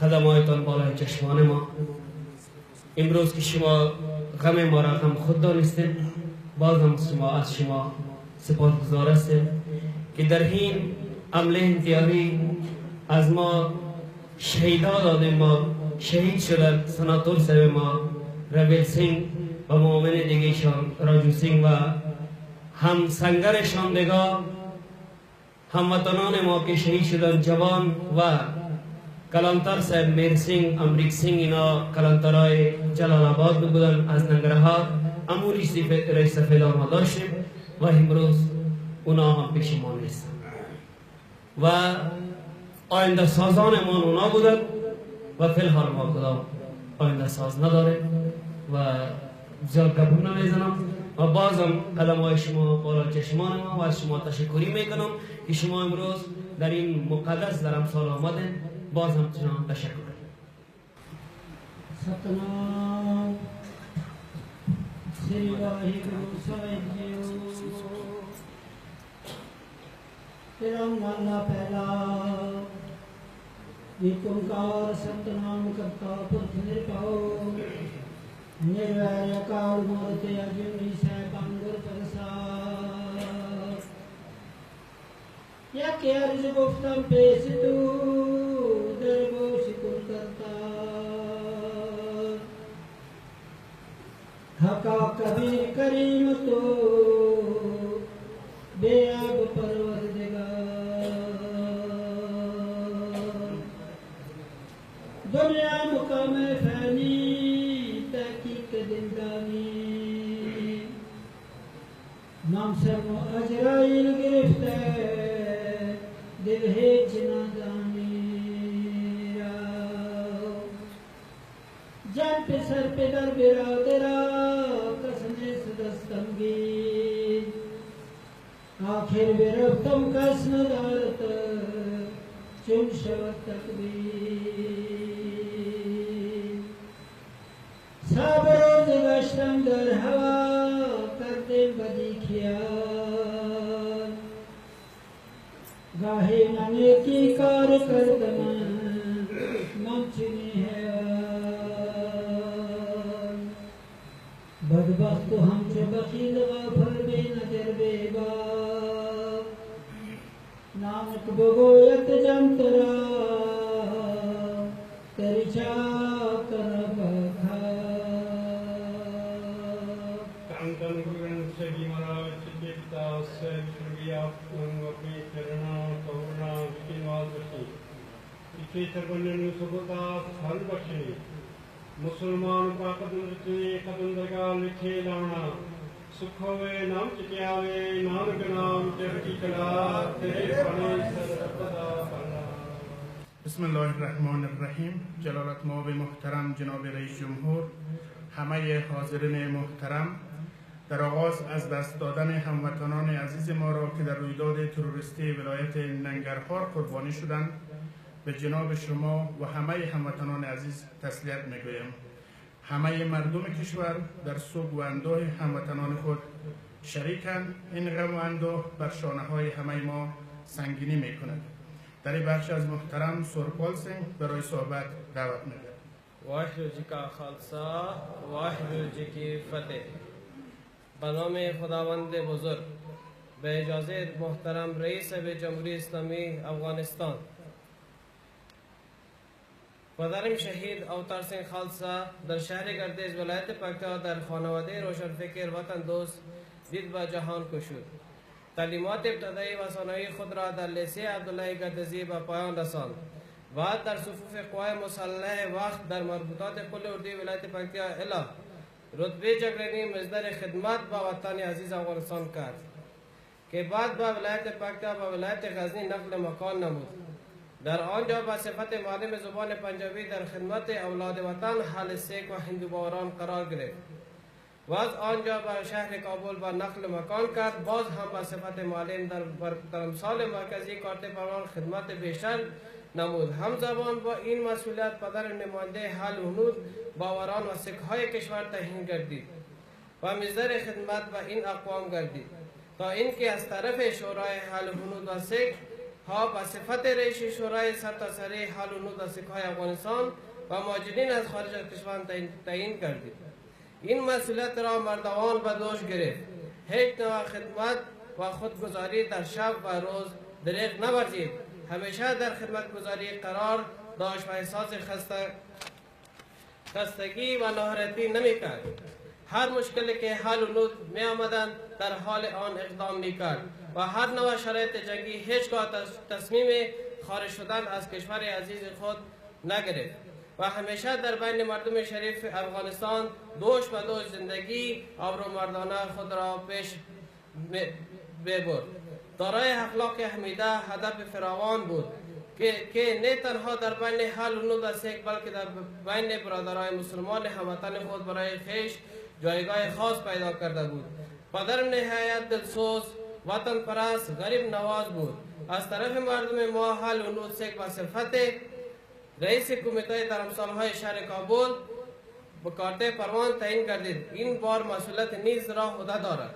قدمایتان بالای چشمان ما. امروز که شما غم ما را هم خود دانستید، باز هم از شما سپاسگزار هستیم که در این عمل انتحاری از ما شهیدا دادیم. ما شهید شدن سناتور صاحب ما رویل سینگ و معاون دیگهشان راجو سینگ و هم سنگرشان دیگه هموطنان ما که شهید شدن جوان و کلانتر صاحب میر سینگ امریک سینگ اینا کلانترهای جلال آباد بودن از ننگرهار. اموری رئیس فعلا ما داشتیم و امروز اونا هم پیش ما نیستن و آینده سازان ما اونا بودن و فی الحال ما کدام آینده ساز نداریم و زیاد قبول نمیزنم و بازم قدم های شما بالا چشمان ما و از شما تشکری میکنم که شما امروز در این مقدس در امسال آمدین. بازم چنان تشکر. सतनाम श्री वाहिगुरु साहिब जी तिरंगा पहला एक ओंकार सतनाम करता पुरख निरभव निर्वैर काल मूर्ति अजूनी सैकांगुर प्रसाद या के अर्ज गुफ्तम पेश तू दरगो शिकुर करता हका कबीर करीम तो बेअब परवरदिगार दुनिया मुकाम फैनी तहकीक जिंदानी नाम से अजराइल गिरफ्त दिल है जिनादानी जान पे सर पे दर बिरादरा कसने सदस्तंगी आखिर बिरफ्तम कसन दारत चुन शवत तकबीर सब रोज गश्तम दर हवा करते बदी ख्याल गाहे नने की कार करदम ममचुनी है बदबख्त हम जो बखील गाफर बेनजर बेबाक नानक बगोयत जम तरा तेरी चाकर बखा कांतन गुरन सगी महाराज चित्ता से स्वर्गीय अपने चरणा करुणा विनिवास बख्शी इसे सर्वन्न सुबता फल बख्शी मुसलमान का कदम दरगाह लिखे लाना सुख होवे नाम चित्यावे नानक नाम चढ़ती कला तेरे पने सर्वदा भला। बिस्मिल्लाहिर्रहमानिर्रहीम। जलालत मौब मुहतरम जनाब रईस जमहूर, همه حاضرین محترم، در آغاز از دست دادن هموطنان عزیز ما را که در رویداد تروریستی ولایت ننگرهار قربانی شدند به جناب شما و همه هموطنان عزیز تسلیت میگویم. همه مردم کشور در سوگ و اندوه هموطنان خود شریکند. این غم و اندوه بر شانه های همه ما سنگینی میکند. در این بخش از محترم سورپال سنگ برای صحبت دعوت می‌کنم. واحد جی کا خالصہ واحد جی کی فتح. به نام خداوند بزرگ. به اجازه محترم رئیس جمهوری اسلامی افغانستان پدرم شهید اوتار سنگ خالصہ در شهر گردش ولایت پکتیا در خانواده روشنفکر وطن دوست دید به جهان کشید. تعلیمات ابتدایی و ثانوی خود را در لیسه عبدالله گردزی به پایان رساند. بعد در صفوف قوای مسلح وقت در مربوطات کل اردوی ولایت پکتیا الی رتبه جگرنی مصدر خدمت به وطن عزیز افغانستان کرد که بعد به ولایت پکتیا و ولایت غزنی نقل مکان نمود. در آنجا به صفت معلم زبان پنجابی در خدمت اولاد وطن اهل سیک و هندو باوران قرار گرفت و از آنجا به شهر کابل به نقل مکان کرد. باز هم به صفت معلم در امثال مرکزی کارتپروان خدمت بیشتر نمود. همزمان با این مسئولیت پدر نماینده اهل هنود باوران و سکهای کشور تعیین گردید و مصدر خدمت به این اقوام گردید تا اینکه از طرف شورای اهل هنود و سک ها به صفت رئیس شورای سرتاسری حال و نود سکهای افغانستان و مهاجرین از خارج از کشور تعیین کردید. این مسئولیت را مردوان به دوش گرفت. هیچ نوع خدمت و خودگذاری در شب و روز دریغ نورزید. همیشه در خدمتگذاری قرار داشت و احساس خستگی و ناراحتی نمی‌کرد. هر مشکلی که حل و نود می آمدند در حال آن اقدام می کرد و هر نوع شرایط جنگی هیچگاه تصمیم خارج شدن از کشور عزیز خود نگرفت و همیشه در بین مردم شریف افغانستان دوش به دوش زندگی آبرومردانه خود را پیش ببرد. دارای اخلاق حمیده هدف فراوان بود که نه تنها در بین حل و نود سیک بلکه در بین برادران مسلمان هموطن خود برای خویش جایگاه خاص پیدا کرده بود. پدر نهایت دلسوز، وطن پرست، غریب نواز بود. از طرف مردم ما حل و نود سیک با صفت رئیس کمیته در امثالهای شهر کابل به کارت پروان تعیین گردید. این بار مسئولیت نیز را عهده دارد.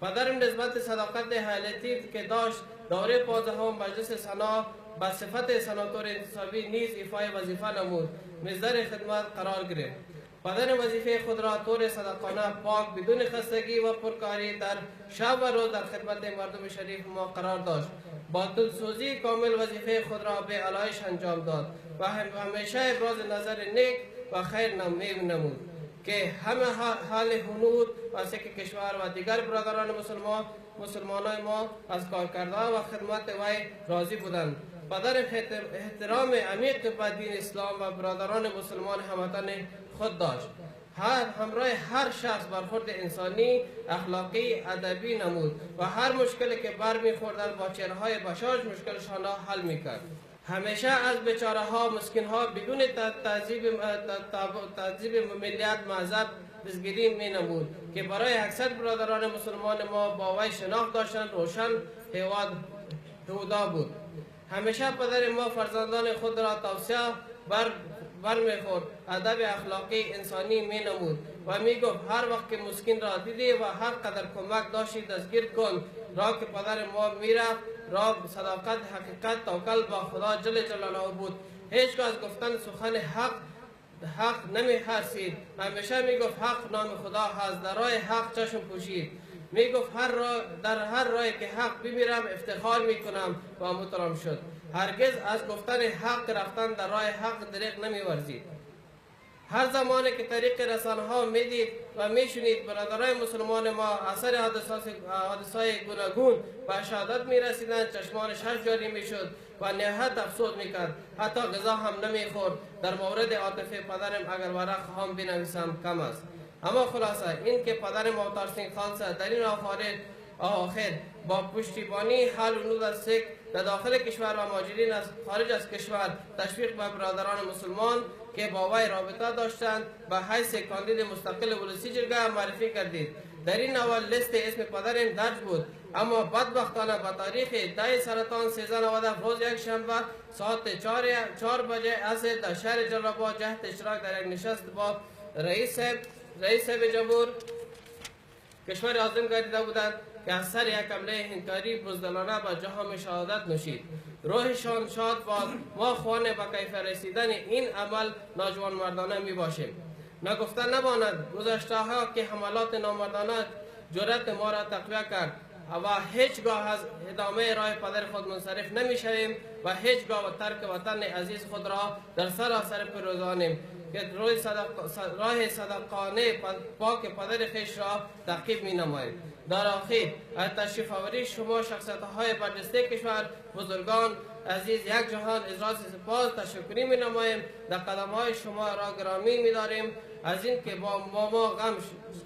پدرم نسبت صداقت حیاتی که داشت دوره 15 مجلس سنا با صفت سناتور انتصابی نیز ایفای وظیفه نمود. مصدر خدمت قرار گرفت. پدر وظیفه خود را طور صادقانه پاک بدون خستگی و پرکاری در شب و روز در خدمت مردم شریف ما قرار داشت. با دلسوزی کامل وظیفه خود را به علایش انجام داد و همیشه ابراز نظر نیک و خیر نمود که همه حال هنود و سک کشور و دیگر برادران مسلمانان ما از کارکردها و خدمت وی راضی بودند. پدر احترام عمیق به دین اسلام و برادران مسلمان هموطن خود داشت. همراه هر شخص برخورد انسانی، اخلاقی، ادبی نمود و هر مشکلی که برمیخوردند با چهره‌های بشاش مشکلشان را حل میکرد. همیشه از بیچاره ها، مسکین ها بدون تعذیب ملیت مذهب دستگیری می نمود که برای اکثر برادران مسلمان ما با وی شناخت داشتند روشن هودا بود. همیشه پدر ما فرزندان خود را توصیه برمیخورد، ادب اخلاقی انسانی می نمود و می گفت هر وقت که مسکین را دیدی و هر قدر کمک داشتی دستگیر کن. را که پدر ما میرفت را صداقت، حقیقت، توکل با خدا جل جلاله بود. هیچگاه از گفتن سخن حق نمی حرسید. همیشه می گفت حق نام خدا هست. در راه حق چشم پوشید. می گفت در هر راهی که حق بمیرم افتخار می کنم و محترم شد. هرگز از گفتن حق رفتن در راه حق دریغ نمی ورزید. هر زمانی که طریق رسانه ها می دید و می شنید برادرای مسلمان ما اثر حادثهای گوناگون و شهادت می رسیدند چشمانش جاری می شد و نهایت افسوس می کرد. حتی غذا هم نمی خورد. در مورد عاطفه پدرم اگر ورق هم بنویسم کم است. اما خلاصه این که پدرم اوتار سینگ خالصه در این آخر با پشتیبانی حل و نود سیک در داخل کشور و مهاجرین از خارج از کشور تشویق به برادران مسلمان که با وی رابطه داشتند به حیث کاندید مستقل ولسی جرگه معرفی کردید. در این اول لیست اسم پدرم درج بود، اما بدبختانه به تاریخ 10 سرطان 1397 روز یک شنبه ساعت 4 بجه عصر در شهر جلال‌آباد جهت اشتراک در یک نشست با رئیس جمهور کشور اعظم گردیده بودند که از سر یک حمله انکاری بزدلانه به جهان شهادت نوشید. روحشان شاد باد. ما خوانه به کیف رسیدن این عمل ناجوان مردانه می باشیم. نگفته نماند گذشته ها که حملات نامردانه جرأت ما را تقویه کرد و هیچگاه از ادامه راه پدر خود منصرف نمی شویم و هیچگاه و ترک وطن عزیز خود را در سراسر پیروزانیم که راه صدقانه پاک پدر خویش را تعقیب می نماییم. در آخر از تشریف آوری شما شخصیت های برجسته کشور بزرگان عزیز یک جهان اظهار سپاس تشکری می نماییم. در قدم های شما را گرامی می داریم از این که با ما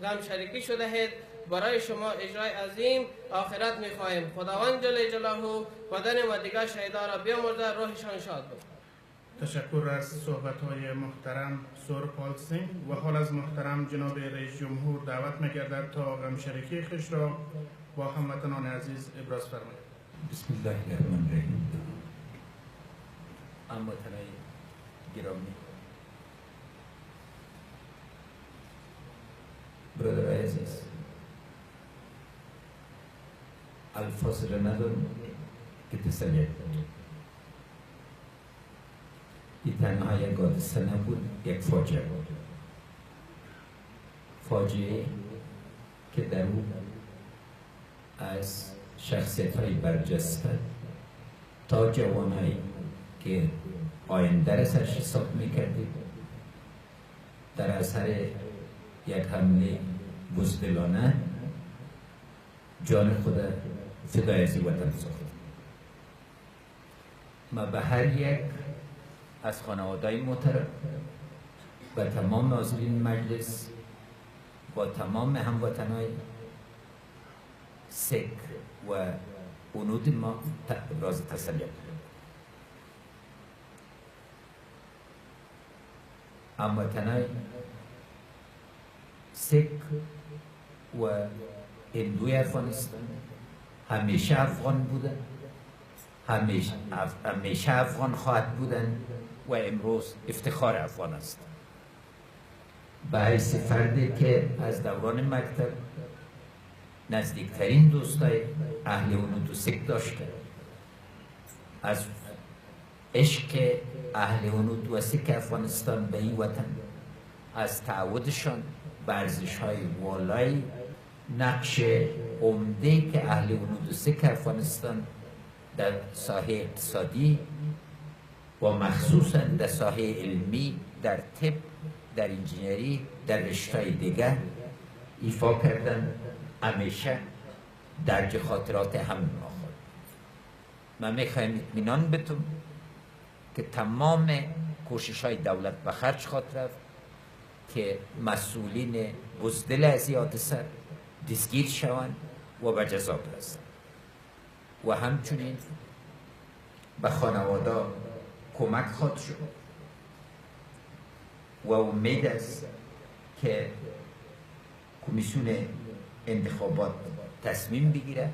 غم شریکی شده اید. برای شما اجرای عظیم آخرت می خواهیم. خداوند جل جلاله بدن و دیگر شهیدان را بیامرزد، روحشان شاد باد. تشکر از صحبت‌های محترم سورپال سینگ و حال از محترم جناب رئیس جمهور دعوت می‌گردد تا غم شریکی خویش را با هموطنان عزیز ابراز فرماید. بسم الله الرحمن الرحیم. هموطنان گرامی، برادر عزیز، الفاظ را ندارم که تسلیت داد. این تنها یک حادثه نبود، یک فاجعه بود. فاجعه که در او از شخصیت‌های برجسته تا جوانایی که آینده را سرش حساب می‌کردید در اثر یک حمله بزدلانه جان خود فدای از وطن ساخت. ما به هر یک از خانواده‌های محترم و تمام حاضرین مجلس با تمام هموطنای سیک و اونود ما ابراز تسلیت دارم. هموطنای سیک و هندوی افغانستان همیشه افغان بودن، همیشه افغان خواهد بودن و امروز افتخار افغان است. به حیث فردی که از دوران مکتب نزدیکترین دوستای اهل هنود و سیک داشته، از عشق اهل هنود و سیک افغانستان به این وطن، از تعودشان به ارزش‌های والای نقش عمده که اهل هنود و سیک افغانستان در ساحه اقتصادی و مخصوصا در ساحه علمی، در طب، در انجینری، در رشته‌های دیگر ایفا کردن، همیشه درج خاطرات همه ما خود. من میخوایم اطمینان بتون که تمام کوشش‌های دولت به خرج خواهد رفت که مسئولین بزدل از این حادثه دستگیر شوند و به جزا برسند و همچنین به خانواده کمک خواهد شد و امید است که کمیسیون انتخابات تصمیم بگیره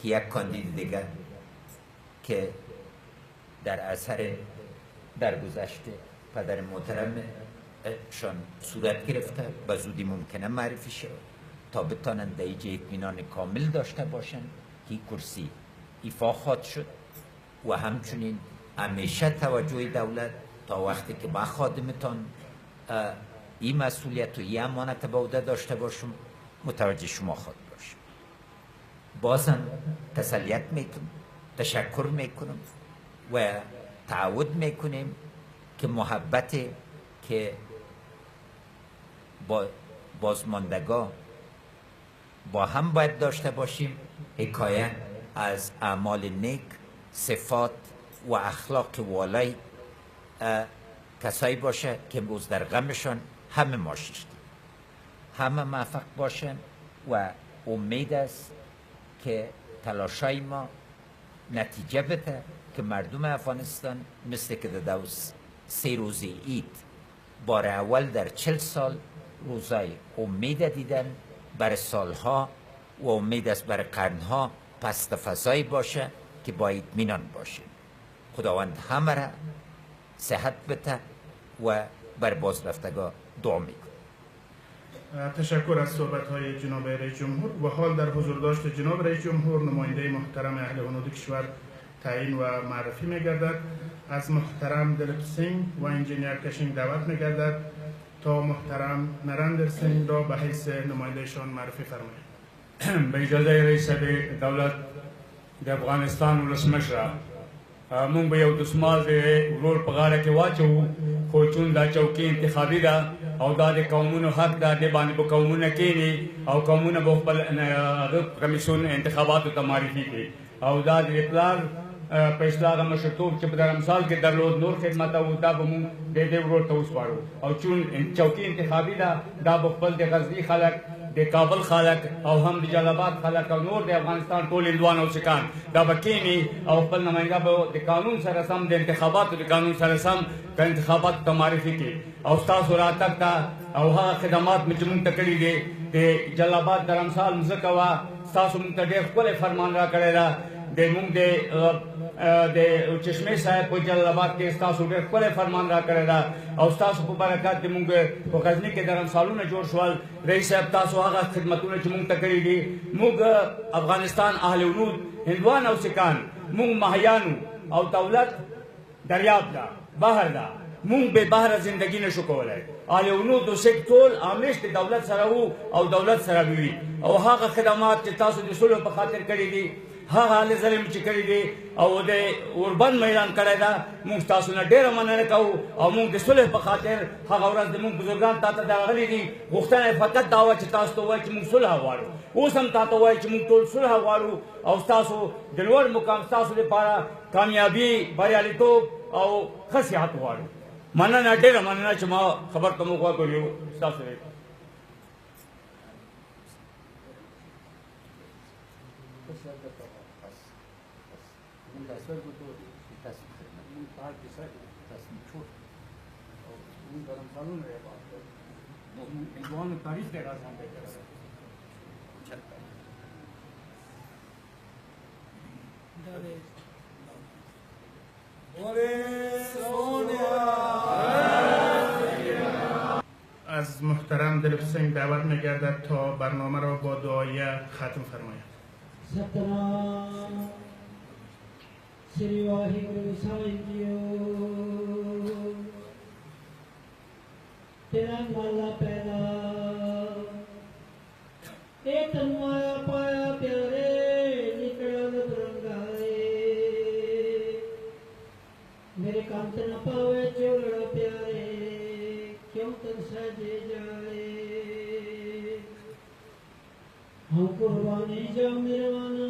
که یک کاندید دیگر که در اثر درگذشت پدر محترم شان صورت گرفته به زودی ممکنه معرفی شد تا بتانند در اینجا اطمینان کامل داشته باشند که کرسی ایفا خواهد شد و همچنین همیشه توجه دولت تا وقتی که ما خادمتان این مسئولیت و این امانت به عهده داشته باشم متوجه شما خواهد باشم. بازم تسلیت میکنم، تشکر میکنم و تعهد میکنیم که محبت که با بازماندگان با هم باید داشته باشیم حکایت از اعمال نیک، صفات و اخلاق والای کسایی باشه که امروز در غمشان همه ما ششتیم. همه موفق باشن و امید است که تلاشای ما نتیجه بده که مردم افغانستان مثل که در 3 روزی عید بار اول در 40 سال روزای امید دیدن برای سالها و امید است برای قرنها پست فضایی باشه که با اطمینان باشه. خداوند همه را صحت بده و بر بازرفتگان دعا میکنم. تشکر از صحبت‌های جناب رئیس جمهور و حال در حضور داشت جناب رئیس جمهور نماینده محترم اهل هنود کشور تعیین و معرفی می‌گردد. از محترم دلیپ سینگ و انجینیر کشینگ دعوت می‌گردد تا محترم نریندر سینگ را به حیث نمایندهشان معرفی فرمایند. به اجازه رئیس دولت د افغانستان ولسمشر مونږ به یو دسمال د ورور په غاړه کې واچوو، خو چون دا چوکۍ انتخابي ده او دا د قومونو حق ده، دې باندې به قومونه کښېني او قومونه به خپل کمیسیون انتخاباتو ته معرفي کړي او دا د پلار په اصلاح هغه مشرتوب چې په درمسال کې درلود نور خدمت او دا به مونږ د دې ورور ته وسپارو او چون چوکۍ انتخابي ده دا به خپل د غزني خلک، د کابل خلک او هم د جلال آباد خلک او نور د افغانستان ټول هندوان او سکان دا به کښېني او خپل نماینده به د قانون سره سم د انتخاباتو د قانون سره سم که انتخاباتو ته معرفي کړي او ستاسو راتګ ته او هغه خدمات مې چې مونږ ته کړي دي د جلال آباد درمسال مځکه وه، ستاسو مونږ ته ډېر ښکلی فرمان را کړی ده. د مونږ د چشمې صاحب په جلال آباد کې ستاسو ډېر ښکلی فرمان را کړی ده او ستاسو په برکت د مونږ په غزني کې درمسالونه جوړ شول. رئیس صاحب تاسو هغه خدمتونه چې مونږ ته کړي دي، مونږ افغانستان اهل هنود هندوان او سکان मुंग महायानू और दौलत दरियाब दा बाहर दा मुंग बे बाहर जिंदगी न शुकोल है आले उनु दो सेक्टोल आमिश के दौलत सरहू और दौलत सरबी और हाँ का खदमात के तासु जो सुलो पर खातिर करी दी हाँ हाल ज़लिम चिकरी दी और दे उर्बन मैदान करे दा मुंग तासु न डेर मनने कहू और मुंग दे सुलो पर खातिर हाँ औरत दे मुंग बुजुर्गान ताता दागली दी गुफ्तान फकत दावा चितास तो वाई मुंग सुलह वारू उसम ताता वाई मुंग तोल सुलह वारू और तासु दिलवर मुकाम तासु दे पारा कामयाबी बरियाली तो और खसियात वारू मनना डेर मनना चमा खबर तुम को करियो तासु तारीफ दे रहा از محترم دلف سنگ دعوت می‌گردد تا برنامه را با دعای ختم فرماید. सतनाम श्री वाहिगुरु साईं जियो तेरा माला पैदा ए तन्माया पाया प्यारे निकला रंगाए मेरे कांत न पावे चोलड़ा प्यारे क्यों तन सजे जाए हम कुर्बानी जाओ मेरवाना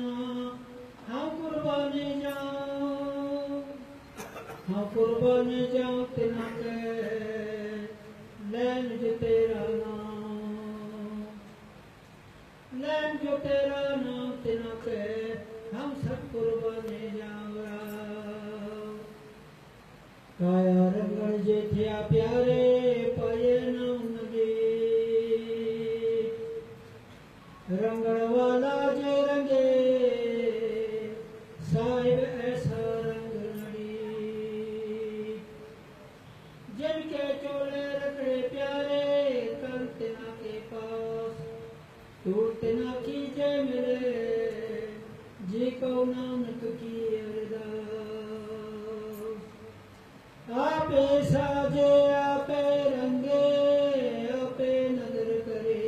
हम कुर्बानी जाओ हम कुर्बानी जाओ तेना के लैन जो तेरा नाम लैन जो तेरा नाम तेना के हम सब कुर्बानी जाओ काया रंगण जे थिया प्यारे पाए नाम नगे रंगण वाला जे रंगे साहिब ऐसा रंग नड़ी जिनके चोले रखड़े प्यारे कल तेना के पास तू तेना की जय मिले जी को नानक की अरदास आपे साजे आपे रंगे आपे नजर करे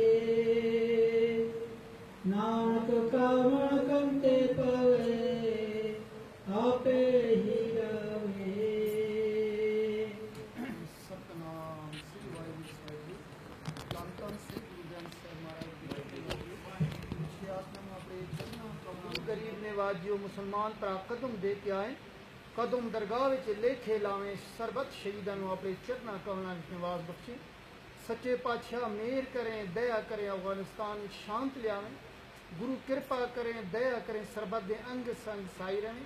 नानक कामण कंते पावे आपे ही रावे सतनाम श्री वाहिगुरु साहिब कांतन से जन से हमारा गरीब नवाजियो मुसलमान पर कदम दे के आए कदम दरगाह विच लेखे लावे सरबत शहीदां नूं अपने चरना कमलां विच निवास बख्शे सच्चे पातशाह मेहर करें दया करें अफगानिस्तान शांत लियावें गुरु कृपा करें दया करें सरबत दे अंग संग साई रहें